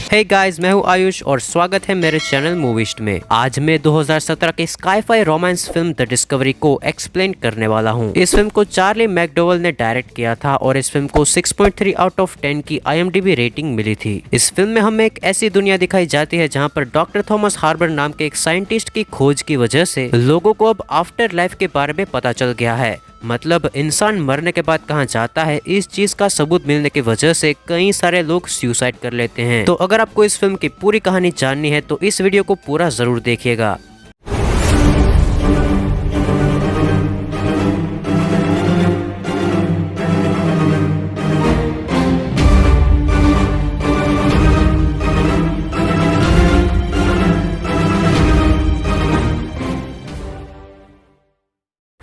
Hey guys, मैं हूं आयुष और स्वागत है मेरे चैनल मूवीस्ट में। आज मैं 2017 के sky-phi romance film the discovery को एक्सप्लेन करने वाला हूं। इस फिल्म को चार्ली मैकडोवेल ने डायरेक्ट किया था और इस फिल्म को 6.3 आउट ऑफ 10 की IMDb रेटिंग मिली थी। इस फिल्म में हमें एक ऐसी दुनिया दिखाई जाती है जहाँ पर डॉक्टर थॉमस हार्बर नाम के एक साइंटिस्ट की खोज की वजह से लोगों को अब आफ्टर लाइफ के बारे में पता चल गया है। मतलब इंसान मरने के बाद कहाँ जाता है, इस चीज का सबूत मिलने की वजह से कई सारे लोग सुसाइड कर लेते हैं। तो अगर आपको इस फिल्म की पूरी कहानी जाननी है तो इस वीडियो को पूरा जरूर देखिएगा।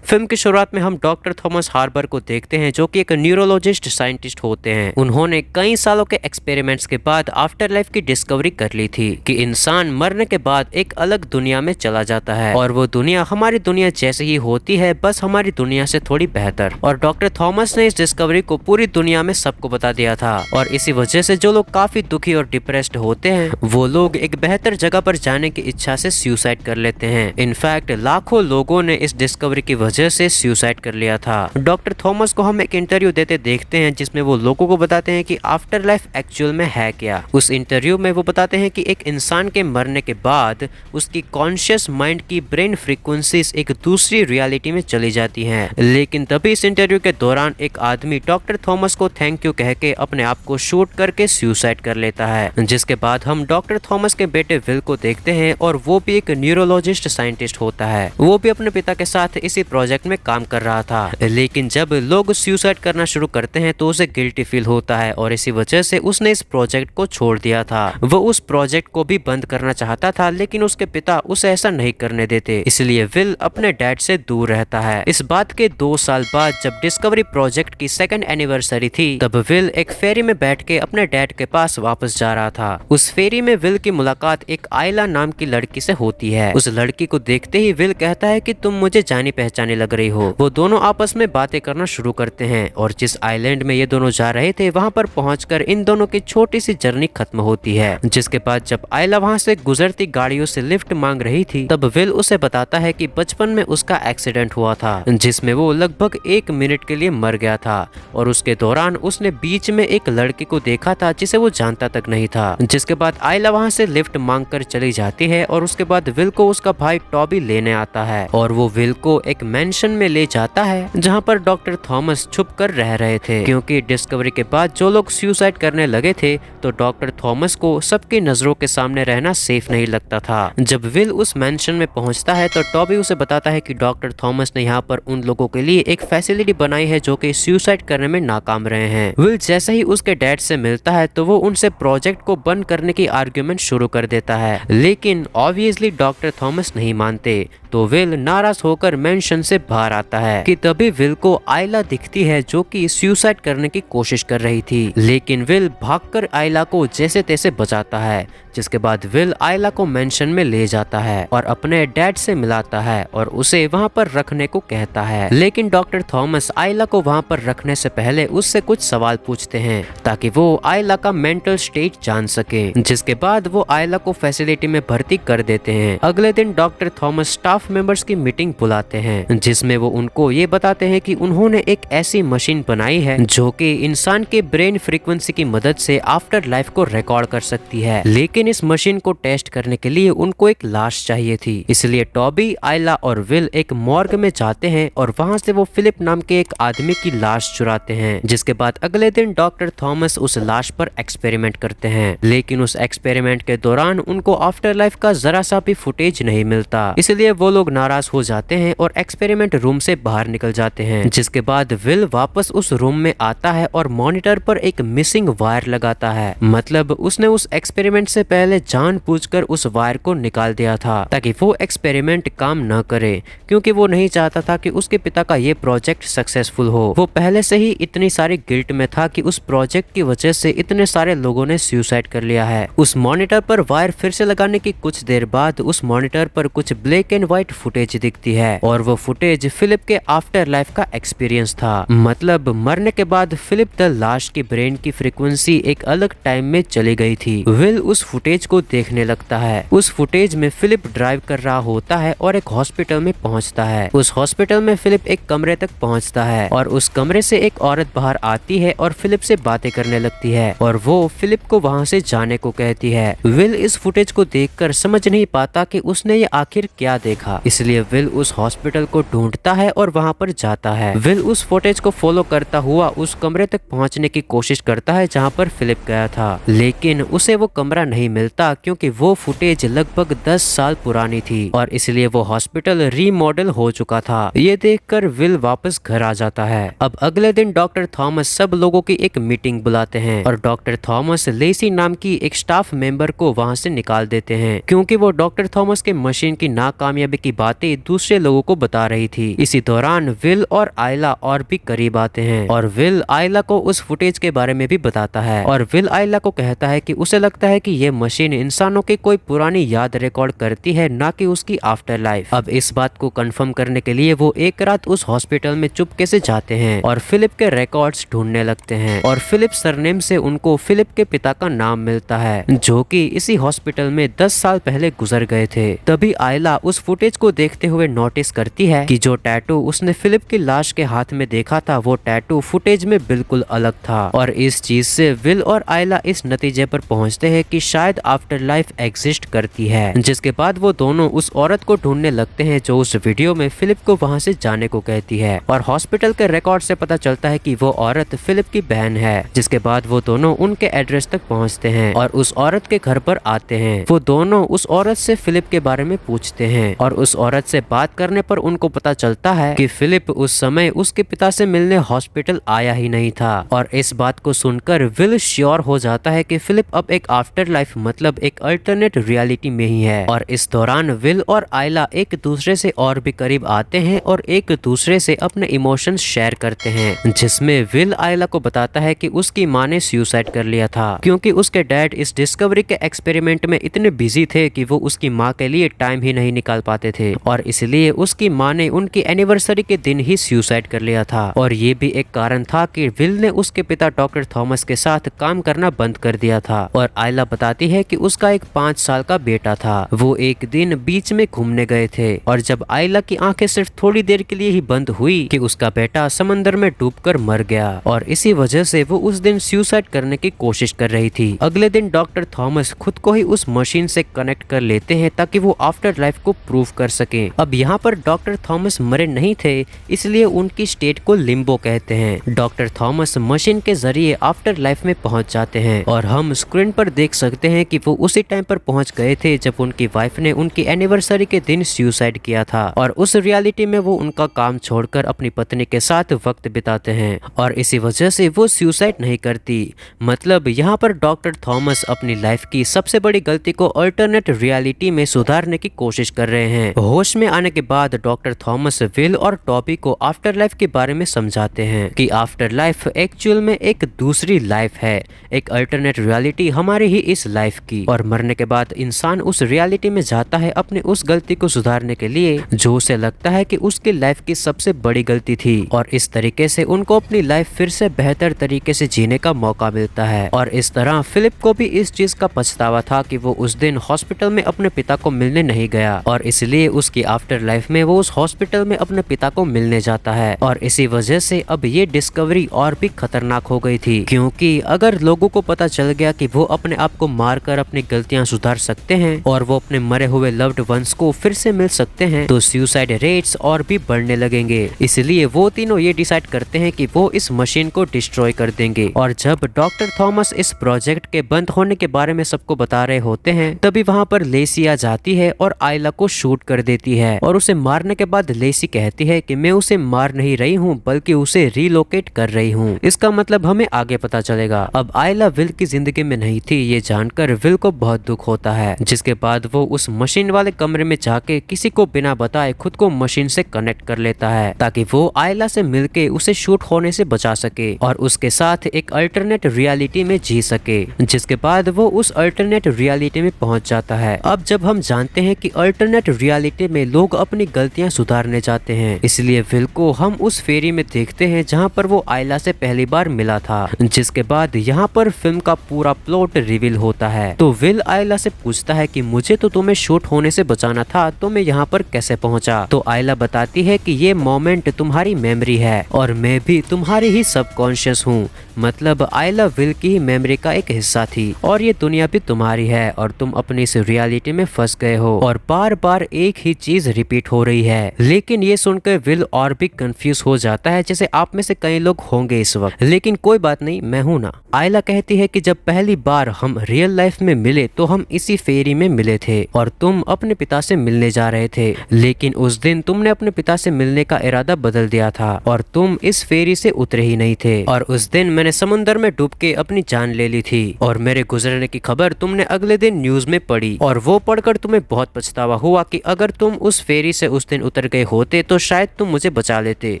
फिल्म की शुरुआत में हम डॉक्टर थॉमस हार्बर को देखते हैं जो कि एक न्यूरोलॉजिस्ट साइंटिस्ट होते हैं। उन्होंने कई सालों के एक्सपेरिमेंट्स के बाद आफ्टर लाइफ की डिस्कवरी कर ली थी कि इंसान मरने के बाद एक अलग दुनिया में चला जाता है और वो दुनिया हमारी दुनिया जैसे ही होती है, बस हमारी दुनिया से थोड़ी बेहतर। और डॉक्टर थॉमस ने इस डिस्कवरी को पूरी दुनिया में सबको बता दिया था और इसी वजह से जो लोग काफी दुखी और डिप्रेस्ड होते हैं वो लोग एक बेहतर जगह पर जाने की इच्छा से सुसाइड कर लेते हैं। इनफैक्ट लाखों लोगों ने इस डिस्कवरी की वजह से सुसाइड कर लिया था। डॉक्टर थॉमस को हम एक इंटरव्यू देते देखते हैं जिसमें वो लोगों को बताते हैं कि आफ्टर लाइफ एक्चुअल में है क्या। उस इंटरव्यू में वो बताते हैं कि एक इंसान के मरने के बाद उसकी कॉन्शियस माइंड की ब्रेन फ्रीक्वेंसीज एक दूसरी रियलिटी में चली जाती हैं। लेकिन तभी इस इंटरव्यू के दौरान एक आदमी डॉक्टर थॉमस को थैंक यू कह के अपने आप को शूट करके सुसाइड कर लेता है। जिसके बाद हम डॉक्टर थॉमस के बेटे विल को देखते हैं और वो भी एक न्यूरोलॉजिस्ट साइंटिस्ट होता है। वो भी अपने पिता के साथ इसी प्रोजेक्ट में काम कर रहा था। लेकिन जब लोग सुसाइड करना शुरू करते हैं तो उसे गिल्टी फील होता है और इसी वजह से उसने इस प्रोजेक्ट को छोड़ दिया था। वो उस प्रोजेक्ट को भी बंद करना चाहता था लेकिन उसके पिता उसे ऐसा नहीं करने देते, इसलिए विल अपने डैड से दूर रहता है। इस बात के 2 साल बाद जब डिस्कवरी प्रोजेक्ट की 2nd एनिवर्सरी थी तब विल एक फेरी में बैठ के अपने डैड के पास वापस जा रहा था। उस फेरी में विल की मुलाकात एक आयला नाम की लड़की से होती है। उस लड़की को देखते ही विल कहता है कि तुम मुझे जानी पहचानी लग रही हो। वो दोनों आपस में बातें करना शुरू करते हैं और जिस आइलैंड में ये दोनों जा रहे थे वहां पर पहुंचकर इन दोनों की छोटी सी जर्नी खत्म होती है। जिसके बाद जब आयला वहां से गुजरती गाड़ियों से लिफ्ट मांग रही थी तब विल उसे बताता है कि बचपन में उसका एक्सीडेंट हुआ था जिसमें वो लगभग 1 मिनट के लिए मर गया था और उसके दौरान उसने बीच में एक लड़की को देखा था जिसे वो जानता तक नहीं था। जिसके बाद आयला वहां से लिफ्ट मांग कर चली जाती है और उसके बाद विल को उसका भाई टॉबी लेने आता है और वो विल को एक मेंशन में ले जाता है जहां पर डॉक्टर थॉमस छुप कर रह रहे थे, क्योंकि डिस्कवरी के बाद जो लोग सुसाइड करने लगे थे तो डॉक्टर थॉमस को सबकी नजरों के सामने रहना सेफ नहीं लगता था। जब विल उस मेंशन में पहुंचता है तो टॉबी उसे बताता है कि डॉक्टर थॉमस ने यहाँ पर उन लोगों के लिए एक फैसिलिटी बनाई है जो कि सुसाइड करने में नाकाम रहे हैं। विल जैसे ही उसके डैड से मिलता है तो वो उनसे प्रोजेक्ट को बंद करने की आर्ग्यूमेंट शुरू कर देता है, लेकिन ऑब्वियसली डॉक्टर थॉमस नहीं मानते। तो विल नाराज होकर मेंशन से बाहर आता है कि तभी विल को आयला दिखती है जो कि सुसाइड करने की कोशिश कर रही थी, लेकिन विल भागकर आयला को जैसे तैसे बचाता है। जिसके बाद विल आयला को मेंशन में ले जाता है और अपने डैड से मिलाता है और उसे वहां पर रखने को कहता है। लेकिन डॉक्टर थॉमस आयला को वहां पर रखने से पहले उससे कुछ सवाल पूछते हैं ताकि वो आयला का मेंटल स्टेट जान सके। जिसके बाद वो आयला को फैसिलिटी में भर्ती कर देते हैं। अगले दिन डॉक्टर थॉमस स्टाफ मेंबर्स की मीटिंग बुलाते हैं जिसमें वो उनको ये बताते हैं कि उन्होंने एक ऐसी मशीन बनाई है जो कि इंसान के ब्रेन फ्रीक्वेंसी की मदद से आफ्टर लाइफ को रिकॉर्ड कर सकती है। लेकिन इस मशीन को टेस्ट करने के लिए उनको एक लाश चाहिए थी, इसलिए टॉबी, आयला और विल एक मॉर्ग में जाते हैं और वहां से वो फिलिप नाम के एक आदमी की लाश चुराते हैं। जिसके बाद अगले दिन डॉक्टर थॉमस उस लाश पर एक्सपेरिमेंट करते हैं, लेकिन उस एक्सपेरिमेंट के दौरान उनको आफ्टर लाइफ का जरा सा भी फुटेज नहीं मिलता, इसलिए वो लोग नाराज हो जाते हैं और एक्सपेरिमेंट रूम से बाहर निकल जाते हैं। जिसके बाद विल वापस उस रूम में आता है और मॉनिटर पर एक मिसिंग वायर लगाता है। मतलब उसने उस एक्सपेरिमेंट से पहले जानबूझकर उस वायर को निकाल दिया था ताकि वो एक्सपेरिमेंट काम न करे, क्योंकि वो नहीं चाहता था कि उसके पिता का ये प्रोजेक्ट सक्सेसफुल हो। वो पहले से ही इतनी सारी गिल्ट में था कि उस प्रोजेक्ट की वजह से इतने सारे लोगों ने सुसाइड कर लिया है। उस मॉनिटर पर वायर फिर से लगाने की कुछ देर बाद उस मॉनिटर पर कुछ ब्लैक एंड व्हाइट फुटेज दिखती है और वो फुटेज फुटेज फिलिप के आफ्टर लाइफ का एक्सपीरियंस था। मतलब मरने के बाद फिलिप द लाश की ब्रेन की फ्रीक्वेंसी एक अलग टाइम में चली गई थी। विल उस फुटेज को देखने लगता है। उस फुटेज में फिलिप ड्राइव कर रहा होता है और एक हॉस्पिटल में पहुंचता है। उस हॉस्पिटल में फिलिप एक कमरे तक पहुंचता है और उस कमरे से एक औरत बाहर आती है और फिलिप से बातें करने लगती है और वो फिलिप को वहां से जाने को कहती है। विल इस फुटेज को देखकर समझ नहीं पाता कि उसने ये आखिर क्या देखा, इसलिए विल उस हॉस्पिटल को ढूंढता है और वहां पर जाता है। विल उस फुटेज को फॉलो करता हुआ उस कमरे तक पहुंचने की कोशिश करता है जहां पर फिलिप गया था, लेकिन उसे वो कमरा नहीं मिलता क्योंकि वो फुटेज लगभग 10 साल पुरानी थी और इसलिए वो हॉस्पिटल रीमॉडल हो चुका था। ये देखकर विल वापस घर आ जाता है। अब अगले दिन डॉक्टर थॉमस सब लोगों की एक मीटिंग बुलाते हैं और डॉक्टर थॉमस लेसी नाम की एक स्टाफ मेंबर को वहां से निकाल देते हैं क्योंकि वो डॉक्टर थॉमस के मशीन की नाकामयाबी की बातें दूसरे लोगों को बता रही थी। इसी दौरान विल और आयला और भी करीब आते हैं और विल आयला को उस फुटेज के बारे में भी बताता है और विल आयला को कहता है कि उसे लगता है कि ये मशीन इंसानों की कोई पुरानी याद रिकॉर्ड करती है, ना कि उसकी आफ्टर लाइफ। अब इस बात को कंफर्म करने के लिए वो एक रात उस हॉस्पिटल में चुपके से जाते हैं और फिलिप के रिकॉर्ड्स ढूंढने लगते हैं और फिलिप सरनेम से उनको फिलिप के पिता का नाम मिलता है जो कि इसी हॉस्पिटल में 10 साल पहले गुजर गए थे। तभी आयला उस फुटेज को देखते हुए नोटिस करती है कि जो टैटू उसने फिलिप की लाश के हाथ में देखा था वो टैटू फुटेज में बिल्कुल अलग था और इस चीज से विल और आयला इस नतीजे पर पहुंचते हैं कि शायद आफ्टर लाइफ एग्जिस्ट करती है। जिसके बाद वो दोनों उस औरत को ढूंढने लगते हैं जो उस वीडियो में फिलिप को वहां से जाने को कहती है और हॉस्पिटल के रिकॉर्ड से पता चलता है कि वो औरत फिलिप की बहन है। जिसके बाद वो दोनों उनके एड्रेस तक पहुंचते हैं और उस औरत के घर पर आते हैं। वो दोनों उस औरत से फिलिप के बारे में पूछते हैं और उस औरत से बात करने पर उनको पता चलता है कि फिलिप उस समय उसके पिता से मिलने हॉस्पिटल आया ही नहीं था और इस बात को सुनकर विल श्योर हो जाता है कि फिलिप अब एक आफ्टर लाइफ मतलब एक अल्टरनेट रियलिटी में ही है। और इस दौरान विल और आयला एक दूसरे से और भी करीब आते हैं और एक दूसरे से अपने इमोशंस शेयर करते हैं, जिसमें विल आयला को बताता है कि उसकी माँ ने सुसाइड कर लिया था क्योंकि उसके डैड इस डिस्कवरी के एक्सपेरिमेंट में इतने बिजी थे कि वो उसकी माँ के लिए टाइम ही नहीं निकाल पाते थे और इसलिए उसकी माँ ने उनकी एनिवर्सरी के दिन ही सुसाइड कर लिया था। और ये भी एक कारण था कि विल ने उसके पिता डॉक्टर थॉमस के साथ काम करना बंद कर दिया था। और आयला बताती है कि उसका एक 5 साल का बेटा था। वो एक दिन बीच में घूमने गए थे और जब आयला की आंखें सिर्फ थोड़ी देर के लिए ही बंद हुई कि उसका बेटा समंदर में डूबकर मर गया और इसी वजह से वो उस दिन सुसाइड करने की कोशिश कर रही थी। अगले दिन डॉक्टर थॉमस खुद को ही उस मशीन से कनेक्ट कर लेते हैं ताकि वो आफ्टर लाइफ को प्रूव कर सके। अब यहाँ पर डॉक्टर थॉमस मरे नहीं थे इसलिए उनकी स्टेट को लिम्बो कहते हैं। डॉक्टर थॉमस मशीन के जरिए आफ्टर लाइफ में पहुंच जाते हैं और हम स्क्रीन पर देख सकते हैं कि वो उसी टाइम पर पहुंच गए थे जब उनकी वाइफ ने उनकी एनिवर्सरी के दिन सुसाइड किया था और उस रियलिटी में वो उनका काम छोड़कर अपनी पत्नी के साथ वक्त बिताते हैं और इसी वजह से वो सुसाइड नहीं करती। मतलब यहाँ पर डॉक्टर थॉमस अपनी लाइफ की सबसे बड़ी गलती को अल्टरनेट रियलिटी में सुधारने की कोशिश कर रहे हैं। होश में आने के बाद डॉक्टर थॉमस विल और टॉबी को आफ्टर लाइफ के बारे में समझाते हैं कि आफ्टर लाइफ एक्चुअल में एक दूसरी लाइफ है, एक अल्टरनेट रियलिटी हमारी ही इस लाइफ की, और मरने के बाद इंसान उस रियलिटी में जाता है अपने उस गलती को सुधारने के लिए जो उसे लगता है कि उसकी लाइफ की सबसे बड़ी गलती थी और इस तरीके से उनको अपनी लाइफ फिर से बेहतर तरीके से जीने का मौका मिलता है। और इस तरह फिलिप को भी इस चीज का पछतावा था कि वो उस दिन हॉस्पिटल में अपने पिता को मिलने नहीं गया और इसलिए उसकी आफ्टर लाइफ में वो उस हॉस्पिटल में अपने पिता को मिलने जाता है। और इसी वजह से अब ये डिस्कवरी और भी खतरनाक हो गई थी क्योंकि अगर लोगों को पता चल गया कि वो अपने आप को मारकर अपनी गलतियां सुधार सकते हैं और वो अपने मरे हुए लव्ड वंस को फिर से मिल सकते हैं तो सुसाइड रेट्स और भी बढ़ने लगेंगे। इसलिए वो तीनों ये डिसाइड करते हैं कि वो इस मशीन को डिस्ट्रॉय कर देंगे। और जब डॉक्टर थॉमस इस प्रोजेक्ट के बंद होने के बारे में सबको बता रहे होते हैं तभी वहाँ पर लेसी आ जाती है और आयला को शूट कर देती है और उसे मारने के बाद लेसी कहती है कि मैं उसे मार नहीं रही हूँ बल्कि उसे रिलोकेट कर रही हूँ। इसका मतलब हमें आगे पता चलेगा। अब आयला विल की जिंदगी में नहीं थी ये जानकर विल को बहुत दुख होता है, जिसके बाद वो उस मशीन वाले कमरे में जाके किसी को बिना बताए खुद को मशीन से कनेक्ट कर लेता है ताकि वो आयला से मिलके उसे शूट होने से बचा सके और उसके साथ एक अल्टरनेट रियलिटी में जी सके। जिसके बाद वो उस अल्टरनेट रियलिटी में पहुंच जाता है। अब जब हम जानते हैं कि अल्टरनेट रियलिटी में लोग अपनी गलतियां सुधारने जाते हैं। इसलिए विल को हम उस फेरी में देखते हैं जहाँ पर वो आयला से पहली बार मिला था, जिसके बाद यहाँ पर फिल्म का पूरा प्लॉट रिवील होता है। तो विल आयला से पूछता है कि मुझे तो तुम्हें शूट होने से बचाना था, तो मैं यहाँ पर कैसे पहुँचा। तो आयला बताती है कि ये मोमेंट तुम्हारी मेमोरी है और मैं भी तुम्हारी ही सबकॉन्शियस हूँ। मतलब आयला विल की ही मेमोरी का एक हिस्सा थी और ये दुनिया भी तुम्हारी है और तुम अपनी इस रियलिटी में फंस गए हो और बार बार एक ही चीज रिपीट हो रही है। लेकिन ये सुनकर विल और भी कंफ्यूज हो जाता है, जैसे आप में से कई लोग होंगे इस वक्त। लेकिन कोई बात नहीं, मैं हूं ना। आयला कहती है कि जब पहली बार हम रियल लाइफ में मिले तो हम इसी फेरी में मिले थे और तुम अपने पिता से मिलने जा रहे थे, लेकिन उस दिन तुमने अपने पिता से मिलने का इरादा बदल दिया था और तुम इस फेरी से उतरे ही नहीं थे। और उस दिन मैंने समुद्र में डूब के अपनी जान ले ली थी और मेरे गुजरने की खबर तुमने अगले दिन न्यूज में पढ़ी और वो पढ़कर तुम्हें बहुत पछतावा हुआ कि अगर तुम उस फेरी से उस दिन उतर गए होते तो शायद तुम मुझे बचा लेते।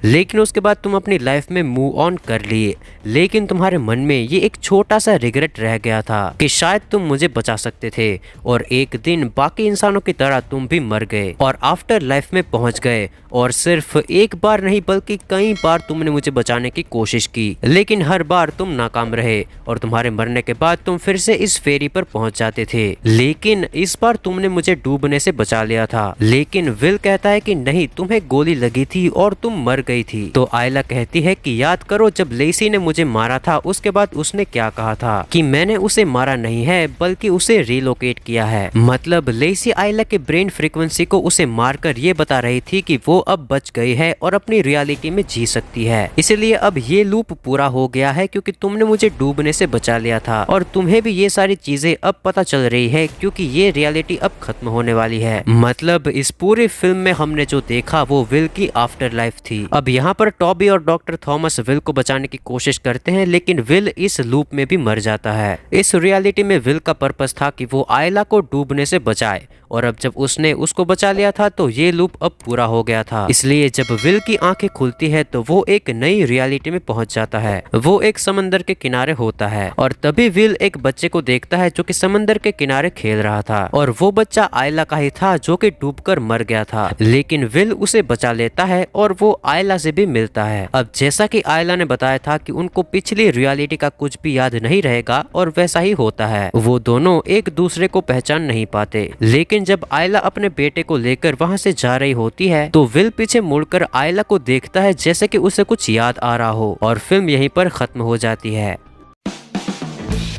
लेकिन उसके बाद तुम अपनी लाइफ में मूव ऑन कर लिए, लेकिन तुम्हारे मन में ये एक छोटा सा रिग्रेट रह गया था कि शायद तुम मुझे बचा सकते थे और एक दिन बाकी इंसानों की तरह तुम भी मर गए और आफ्टर लाइफ में पहुंच गए और सिर्फ एक बार नहीं बल्कि कई बार तुमने मुझे बचाने की कोशिश की, लेकिन हर बार तुम नाकाम रहे और तुम्हारे मरने के बाद तुम फिर से इस फेरी पर पहुंच जाते थे, लेकिन इस बार तुमने मुझे डूबने से बचा लिया था। लेकिन विल कहता है कि नहीं, तुम्हें गोली लगी थी और तुम मर गई थी। तो आयला कहती है कि याद करो जब लेसी ने मुझे मारा था उसके बाद उसने क्या कहा था कि मैंने उसे मारा नहीं है बल्कि उसे रिलोकेट किया है। मतलब लेसी आयला के ब्रेन फ्रीक्वेंसी को उसे मारकर ये बता रही थी कि वो अब बच गई है और अपनी रियलिटी में जी सकती है। इसलिए अब ये लूप पूरा हो गया है क्योंकि तुमने मुझे डूबने से बचा लिया था और तुम्हें भी ये सारी चीजें अब पता चल रही है क्योंकि ये रियलिटी अब खत्म होने वाली है। मतलब इस पूरी फिल्म में हमने जो देखा वो विल की आफ्टर लाइफ थी। अब यहाँ पर टॉबी और डॉक्टर थॉमस विल को बचाने की कोशिश करते हैं, लेकिन विल इस लूप में भी मर जाता है। इस रियलिटी में विल का पर्पस था कि वो आयला को डूबने से बचाए और अब जब उसने उसको बचा लिया था तो ये लूप अब पूरा हो गया था। इसलिए जब विल की आंखें खुलती है तो वो एक नई रियलिटी में पहुंच जाता है। वो एक समंदर के किनारे होता है और तभी विल एक बच्चे को देखता है जो कि समंदर के किनारे खेल रहा था और वो बच्चा आयला का ही था जो कि डूबकर मर गया था। लेकिन विल उसे बचा लेता है और वो आयला से भी मिलता है। अब जैसा कि आयला ने बताया था कि उनको पिछली रियलिटी का कुछ भी याद नहीं रहेगा और वैसा ही होता है। वो दोनों एक दूसरे को पहचान नहीं पाते, लेकिन जब आयला अपने बेटे को लेकर वहां से जा रही होती है तो विल पीछे मुड़कर आयला को देखता है जैसे कि उसे कुछ याद आ रहा हो और फिल्म यहीं पर खत्म हो जाती है।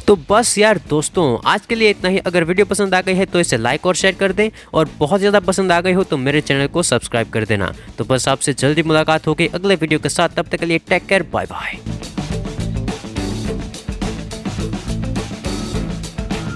तो बस यार दोस्तों, आज के लिए इतना ही। अगर वीडियो पसंद आ गई है तो इसे लाइक और शेयर कर दें और बहुत ज़्यादा पसंद आ गई हो तो मेरे चैनल को सब्सक्राइब कर देना। तो बस आपसे जल्दी मुलाकात होगी अगले वीडियो के साथ। तब तक के लिए टेक केयर, बाय बाय।